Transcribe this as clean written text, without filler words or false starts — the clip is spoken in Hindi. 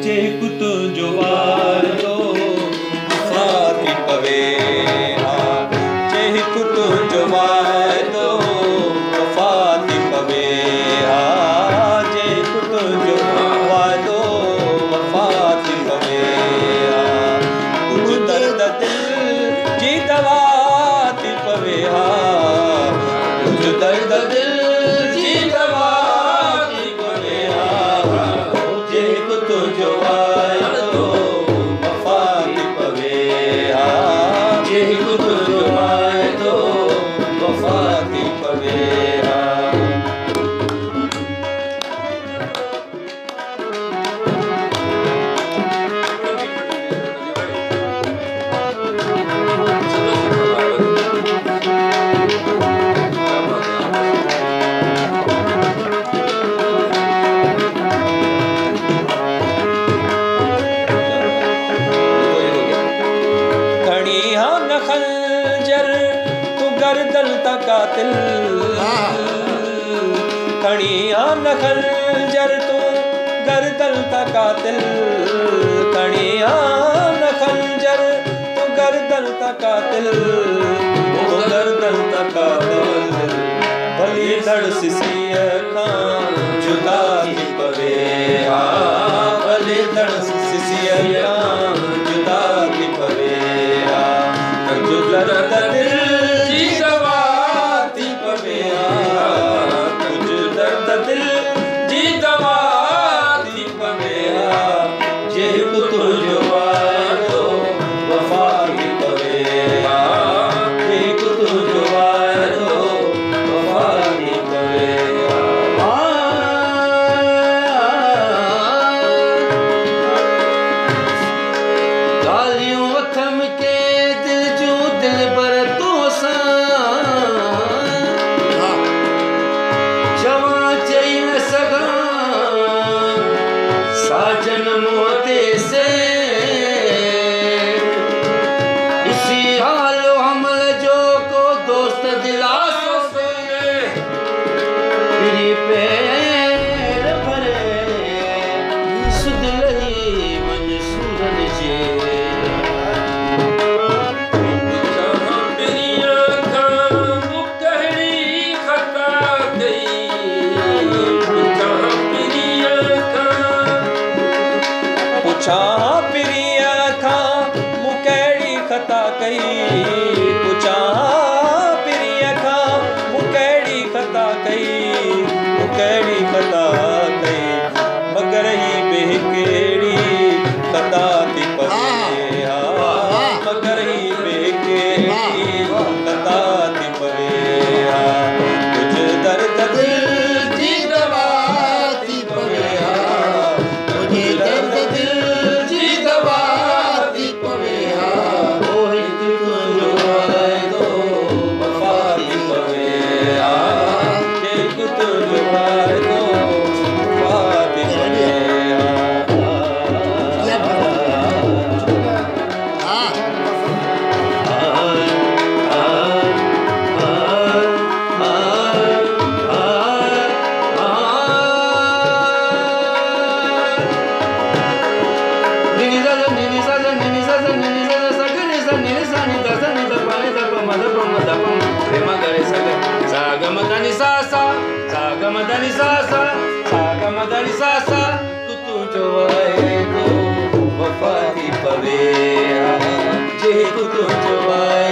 जेको तुंहिंजो वाइदो वफ़ा थी पवे जेको तुंहिंजो वाइदो वफ़ा थी पवे जेको तुंहिंजो वाइदो वफ़ा थी पवे कुझु दर्द दिल जी दवा थी पवे कुझु दर्द दिल जी दवा थी पवे जेको तुंहिंजो वाइदो वफ़ा थी पवे जेको तुंहिंजो वाइदो वफ़ा थी पवे खंजर तू गर्दन तकातिल खड़िया न खंजर तू गर्दन तकातिल खड़िया न खंजर तू गर्दन तकातिल गर्दन तकातिल भली धड़ सिसीअ खां जुदा थी पवे भली धड़ सिसीअ खां जुदा थी पवे दर्द दिल जी दवा थी पवे कुझु दर्द दिल जी दवा थी पवे जेको तुंहिंजो वाइदो वफ़ा थी पवे जेको तुंहिंजो वाइदो वफ़ा थी पवे ॻाल्हियूं वठम के दिल पर तो जवां चई न सघां साजन मोते से इसी हालो हमल जो को दोस्त दिलासो से मेरी पैर भरे सुध लही मंसूरन जे पुछां पिरीअ खां मूं कहिड़ी ख़ता कई पुछां पिरीअ खां मूं कहिड़ी ख़ता कई मूं कहिड़ी ख़ता कई मगर ही ॿिए कहिड़ी ख़ता थी पवे मगर ही ॿिए कहिड़ी ख़ता थी पवे कुझु दर्द दिल जी दवा थी पवे कुझु दर्द दिल तुंहिंजो वाइदो वफ़ा थी पवे जेको तुंहिंजो वाइदो